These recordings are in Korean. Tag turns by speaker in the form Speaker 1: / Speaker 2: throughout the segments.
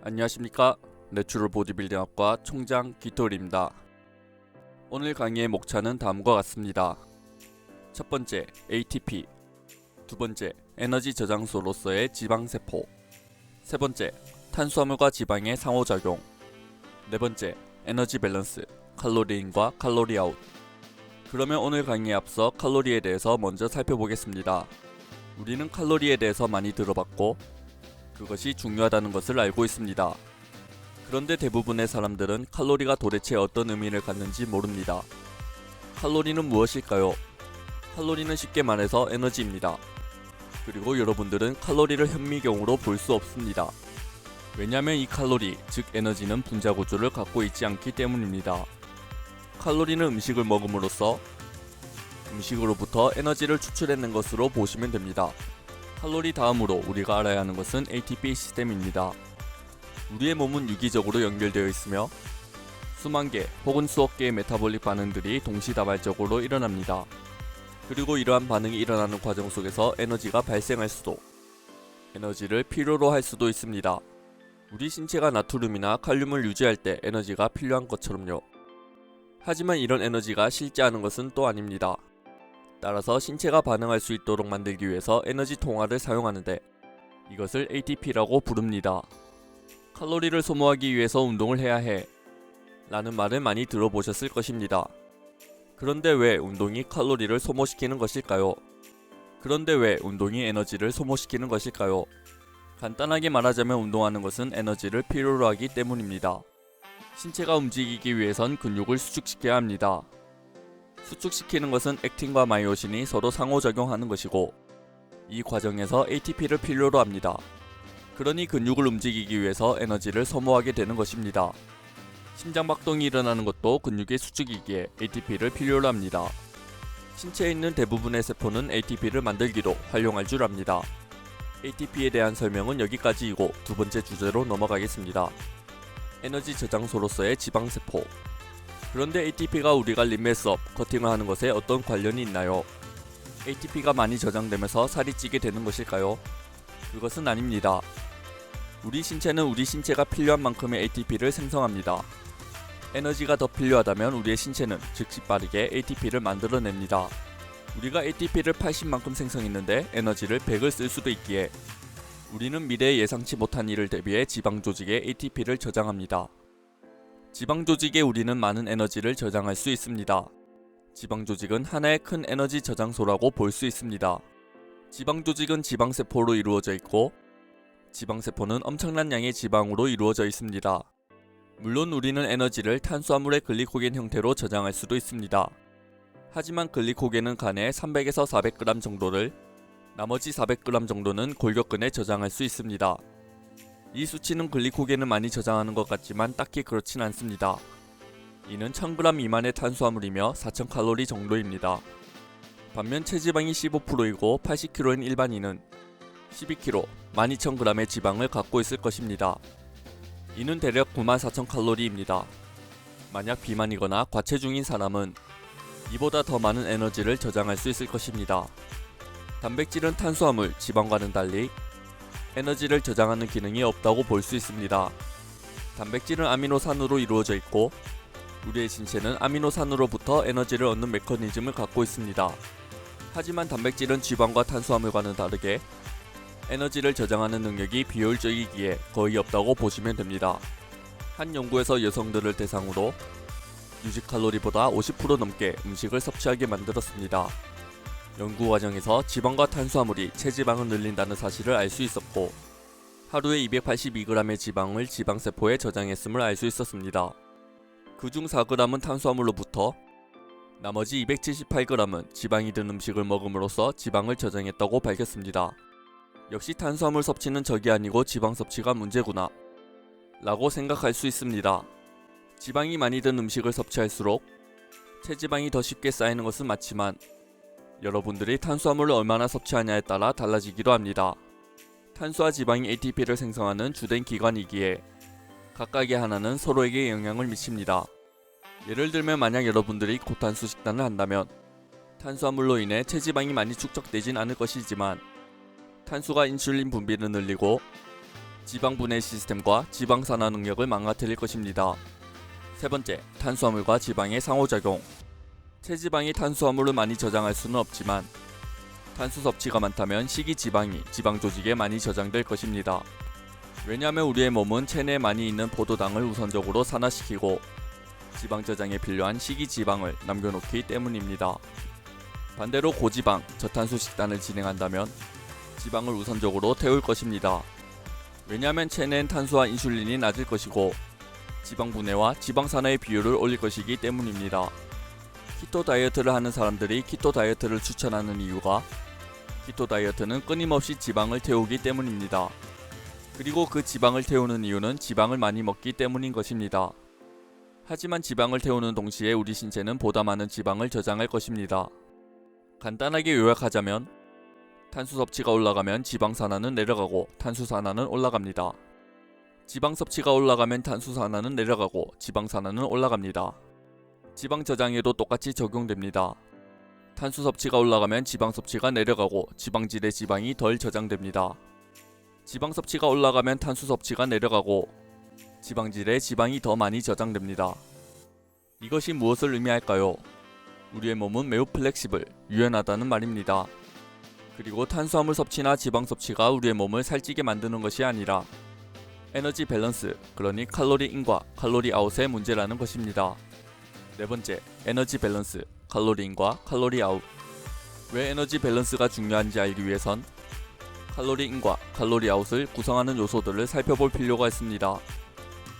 Speaker 1: 안녕하십니까. 내추럴 보디빌딩학과 총장 기토리입니다. 오늘 강의의 목차는 다음과 같습니다. 첫 번째, ATP. 두 번째, 에너지 저장소로서의 지방세포. 세 번째, 탄수화물과 지방의 상호작용. 네 번째, 에너지 밸런스, 칼로리 인과 칼로리 아웃. 그러면 오늘 강의에 앞서 칼로리에 대해서 먼저 살펴보겠습니다. 우리는 칼로리에 대해서 많이 들어봤고 그것이 중요하다는 것을 알고 있습니다. 그런데 대부분의 사람들은 칼로리가 도대체 어떤 의미를 갖는지 모릅니다. 칼로리는 무엇일까요? 칼로리는 쉽게 말해서 에너지입니다. 그리고 여러분들은 칼로리를 현미경으로 볼 수 없습니다. 왜냐하면 이 칼로리, 즉 에너지는 분자 구조를 갖고 있지 않기 때문입니다. 칼로리는 음식을 먹음으로써 음식으로부터 에너지를 추출해낸 것으로 보시면 됩니다. 칼로리 다음으로 우리가 알아야 하는 것은 ATP 시스템입니다. 우리의 몸은 유기적으로 연결되어 있으며 수만 개 혹은 수억 개의 메타볼릭 반응들이 동시다발적으로 일어납니다. 그리고 이러한 반응이 일어나는 과정 속에서 에너지가 발생할 수도, 에너지를 필요로 할 수도 있습니다. 우리 신체가 나트륨이나 칼륨을 유지할 때 에너지가 필요한 것처럼요. 하지만 이런 에너지가 실제하는 것은 또 아닙니다. 따라서 신체가 반응할 수 있도록 만들기 위해서 에너지 통화를 사용하는데 이것을 ATP라고 부릅니다. 칼로리를 소모하기 위해서 운동을 해야 해 라는 말을 많이 들어보셨을 것입니다. 그런데 왜 운동이 칼로리를 소모시키는 것일까요? 그런데 왜 운동이 에너지를 소모시키는 것일까요? 간단하게 말하자면 운동하는 것은 에너지를 필요로 하기 때문입니다. 신체가 움직이기 위해선 근육을 수축시켜야 합니다. 수축시키는 것은 액틴과 마이오신이 서로 상호작용하는 것이고 이 과정에서 ATP를 필요로 합니다. 그러니 근육을 움직이기 위해서 에너지를 소모하게 되는 것입니다. 심장박동이 일어나는 것도 근육의 수축이기에 ATP를 필요로 합니다. 신체에 있는 대부분의 세포는 ATP를 만들기도 활용할 줄 압니다. ATP에 대한 설명은 여기까지이고 두 번째 주제로 넘어가겠습니다. 에너지 저장소로서의 지방세포. 그런데 ATP가 우리가 림멜스업, 커팅을 하는 것에 어떤 관련이 있나요? ATP가 많이 저장되면서 살이 찌게 되는 것일까요? 그것은 아닙니다. 우리 신체는 우리 신체가 필요한 만큼의 ATP를 생성합니다. 에너지가 더 필요하다면 우리의 신체는 즉시 빠르게 ATP를 만들어냅니다. 우리가 ATP를 80만큼 생성했는데 에너지를 100을 쓸 수도 있기에 우리는 미래에 예상치 못한 일을 대비해 지방 조직에 ATP를 저장합니다. 지방 조직에 우리는 많은 에너지를 저장할 수 있습니다. 지방 조직은 하나의 큰 에너지 저장소라고 볼 수 있습니다. 지방 조직은 지방세포로 이루어져 있고 지방세포는 엄청난 양의 지방으로 이루어져 있습니다. 물론 우리는 에너지를 탄수화물의 글리코겐 형태로 저장할 수도 있습니다. 하지만 글리코겐은 간에 300에서 400g 정도를, 나머지 400g 정도는 골격근에 저장할 수 있습니다. 이 수치는 글리코겐을 많이 저장하는 것 같지만 딱히 그렇진 않습니다. 이는 1000g 미만의 탄수화물이며 4000칼로리 정도입니다. 반면 체지방이 15%이고 80kg인 일반인은 12kg, 12000g의 지방을 갖고 있을 것입니다. 이는 대략 94,000칼로리입니다. 만약 비만이거나 과체중인 사람은 이보다 더 많은 에너지를 저장할 수 있을 것입니다. 단백질은 탄수화물, 지방과는 달리 에너지를 저장하는 기능이 없다고 볼 수 있습니다. 단백질은 아미노산으로 이루어져 있고 우리의 신체는 아미노산으로부터 에너지를 얻는 메커니즘을 갖고 있습니다. 하지만 단백질은 지방과 탄수화물과는 다르게 에너지를 저장하는 능력이 비효율적이기에 거의 없다고 보시면 됩니다. 한 연구에서 여성들을 대상으로 유지 칼로리보다 50% 넘게 음식을 섭취하게 만들었습니다. 연구 과정에서 지방과 탄수화물이 체지방을 늘린다는 사실을 알 수 있었고 하루에 282g의 지방을 지방세포에 저장했음을 알 수 있었습니다. 그중 4g은 탄수화물로부터 나머지 278g은 지방이 든 음식을 먹음으로써 지방을 저장했다고 밝혔습니다. 역시 탄수화물 섭취는 적이 아니고 지방 섭취가 문제구나 라고 생각할 수 있습니다. 지방이 많이 든 음식을 섭취할수록 체지방이 더 쉽게 쌓이는 것은 맞지만 여러분들이 탄수화물을 얼마나 섭취하냐에 따라 달라지기도 합니다. 탄수와 지방이 ATP를 생성하는 주된 기관이기에 각각의 하나는 서로에게 영향을 미칩니다. 예를 들면 만약 여러분들이 고탄수 식단을 한다면 탄수화물로 인해 체지방이 많이 축적되진 않을 것이지만 탄수가 인슐린 분비를 늘리고 지방 분해 시스템과 지방 산화 능력을 망가뜨릴 것입니다. 세 번째, 탄수화물과 지방의 상호작용. 체지방이 탄수화물을 많이 저장할 수는 없지만 탄수 섭취가 많다면 식이지방이 지방 조직에 많이 저장될 것입니다. 왜냐하면 우리의 몸은 체내에 많이 있는 포도당을 우선적으로 산화시키고 지방 저장에 필요한 식이지방을 남겨놓기 때문입니다. 반대로 고지방, 저탄수 식단을 진행한다면 지방을 우선적으로 태울 것입니다. 왜냐하면 체내엔 탄수와 인슐린이 낮을 것이고 지방 분해와 지방 산화의 비율을 올릴 것이기 때문입니다. 키토 다이어트를 하는 사람들이 키토 다이어트를 추천하는 이유가 키토 다이어트는 끊임없이 지방을 태우기 때문입니다. 그리고 그 지방을 태우는 이유는 지방을 많이 먹기 때문인 것입니다. 하지만 지방을 태우는 동시에 우리 신체는 보다 많은 지방을 저장할 것입니다. 간단하게 요약하자면 탄수 섭취가 올라가면 지방 산화는 내려가고 탄수 산화는 올라갑니다. 지방 섭취가 올라가면 탄수 산화는 내려가고 지방 산화는 올라갑니다. 지방 저장에도 똑같이 적용됩니다. 탄수 섭취가 올라가면 지방 섭취가 내려가고 지방질의 지방이 덜 저장됩니다. 지방 섭취가 올라가면 탄수 섭취가 내려가고 지방질에 지방이 더 많이 저장됩니다. 이것이 무엇을 의미할까요? 우리의 몸은 매우 플렉시블, 유연하다는 말입니다. 그리고 탄수화물 섭취나 지방 섭취가 우리의 몸을 살찌게 만드는 것이 아니라 에너지 밸런스, 그러니 칼로리 인과 칼로리 아웃의 문제라는 것입니다. 네 번째, 에너지 밸런스, 칼로리 인과 칼로리 아웃. 왜 에너지 밸런스가 중요한지 알기 위해선 칼로리 인과 칼로리 아웃을 구성하는 요소들을 살펴볼 필요가 있습니다.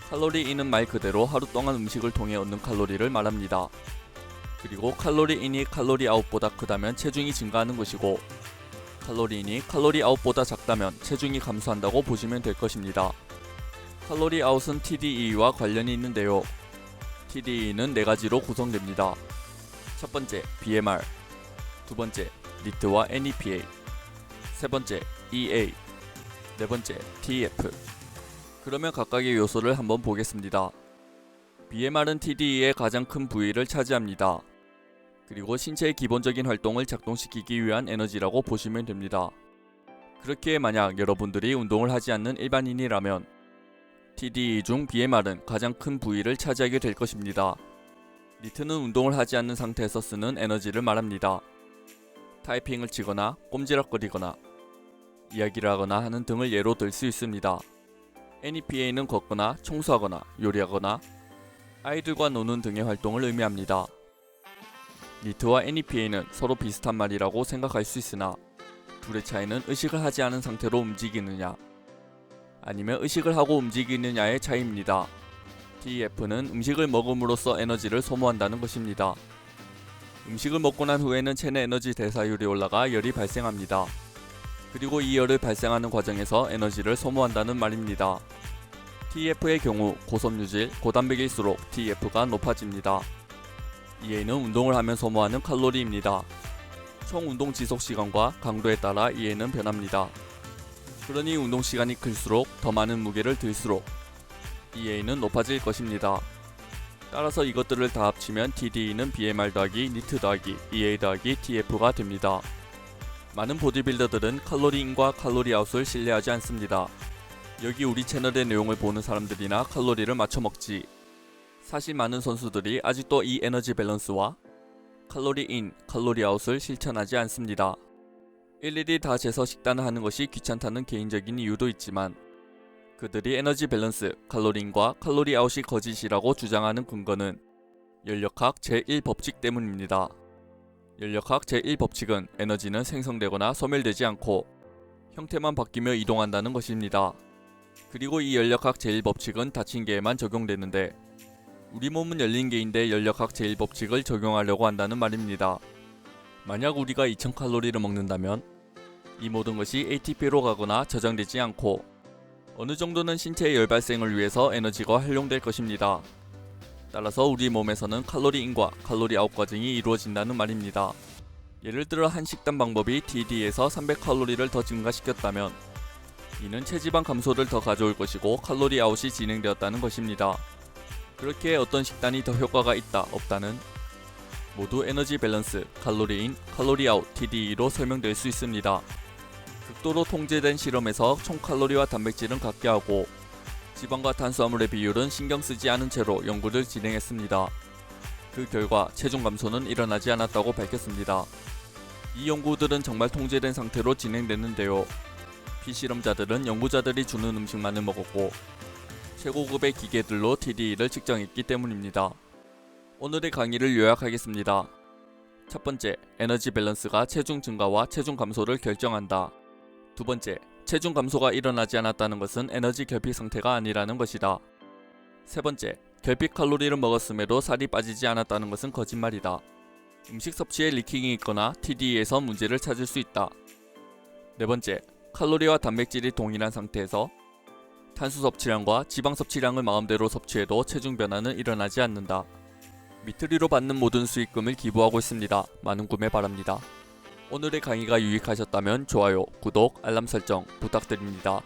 Speaker 1: 칼로리 인은 말 그대로 하루 동안 음식을 통해 얻는 칼로리를 말합니다. 그리고 칼로리 인이 칼로리 아웃보다 크다면 체중이 증가하는 것이고 칼로리 인이 칼로리 아웃보다 작다면 체중이 감소한다고 보시면 될 것입니다. 칼로리 아웃은 TDE와 관련이 있는데요. TDE는 4가지로 구성됩니다. 첫 번째, BMR, 두 번째, 니트와 NEPA, 세 번째, EA, 네 번째, TEF. 그러면 각각의 요소를 한번 보겠습니다. BMR은 TDE의 가장 큰 부위를 차지합니다. 그리고 신체의 기본적인 활동을 작동시키기 위한 에너지라고 보시면 됩니다. 그렇기에 만약 여러분들이 운동을 하지 않는 일반인이라면 TDE 중 BMR은 가장 큰 부위를 차지하게 될 것입니다. 니트는 운동을 하지 않는 상태에서 쓰는 에너지를 말합니다. 타이핑을 치거나 꼼지락거리거나 이야기를 하거나 하는 등을 예로 들 수 있습니다. NEPA는 걷거나 청소하거나 요리하거나 아이들과 노는 등의 활동을 의미합니다. 니트와 NEPA는 서로 비슷한 말이라고 생각할 수 있으나 둘의 차이는 의식을 하지 않은 상태로 움직이느냐 아니면 의식을 하고 움직이느냐의 차이입니다. TEF는 음식을 먹음으로써 에너지를 소모한다는 것입니다. 음식을 먹고 난 후에는 체내 에너지 대사율이 올라가 열이 발생합니다. 그리고 이 열을 발생하는 과정에서 에너지를 소모한다는 말입니다. TEF의 경우 고섬유질, 고단백일수록 TEF가 높아집니다. EA는 운동을 하면 소모하는 칼로리입니다. 총 운동 지속 시간과 강도에 따라 EA는 변합니다. 그러니 운동 시간이 클수록 더 많은 무게를 들수록 EA는 높아질 것입니다. 따라서 이것들을 다 합치면 TDE는 BMR 더하기 니트 더하기 EA 더하기 TF가 됩니다. 많은 보디빌더들은 칼로리 인과 칼로리 아웃을 신뢰하지 않습니다. 여기 우리 채널의 내용을 보는 사람들이나 칼로리를 맞춰 먹지. 사실 많은 선수들이 아직도 이 에너지 밸런스와 칼로리 인, 칼로리 아웃을 실천하지 않습니다. 일일이 다 재서 식단을 하는 것이 귀찮다는 개인적인 이유도 있지만 그들이 에너지 밸런스, 칼로리 인과 칼로리 아웃이 거짓이라고 주장하는 근거는 연력학 제1법칙 때문입니다. 연력학 제1법칙은 에너지는 생성되거나 소멸되지 않고 형태만 바뀌며 이동한다는 것입니다. 그리고 이 연력학 제1법칙은 닫힌 개에만 적용되는데 우리 몸은 열린 개인데 연력학 제1법칙을 적용하려고 한다는 말입니다. 만약 우리가 2000칼로리를 먹는다면 이 모든 것이 ATP로 가거나 저장되지 않고 어느 정도는 신체의 열 발생을 위해서 에너지가 활용될 것입니다. 따라서 우리 몸에서는 칼로리 인과 칼로리 아웃 과정이 이루어진다는 말입니다. 예를 들어 한 식단 방법이 TD에서 300칼로리를 더 증가시켰다면 이는 체지방 감소를 더 가져올 것이고 칼로리 아웃이 진행되었다는 것입니다. 그렇게 어떤 식단이 더 효과가 있다 없다는 모두 에너지 밸런스, 칼로리 인, 칼로리 아웃 TDE로 설명될 수 있습니다. 그 극도로 통제된 실험에서 총 칼로리와 단백질은 같게 하고 지방과 탄수화물의 비율은 신경 쓰지 않은 채로 연구를 진행했습니다. 그 결과 체중 감소는 일어나지 않았다고 밝혔습니다. 이 연구들은 정말 통제된 상태로 진행됐는데요. 피실험자들은 연구자들이 주는 음식만을 먹었고 최고급의 기계들로 TDE를 측정했기 때문입니다. 오늘의 강의를 요약하겠습니다. 첫 번째, 에너지 밸런스가 체중 증가와 체중 감소를 결정한다. 두 번째, 체중 감소가 일어나지 않았다는 것은 에너지 결핍 상태가 아니라는 것이다. 세 번째, 결핍 칼로리를 먹었음에도 살이 빠지지 않았다는 것은 거짓말이다. 음식 섭취에 리킹이 있거나 TDE에서 문제를 찾을 수 있다. 네 번째, 칼로리와 단백질이 동일한 상태에서 탄수 섭취량과 지방 섭취량을 마음대로 섭취해도 체중 변화는 일어나지 않는다. 미트리로 받는 모든 수익금을 기부하고 있습니다. 많은 구매 바랍니다. 오늘의 강의가 유익하셨다면 좋아요, 구독, 알람 설정 부탁드립니다.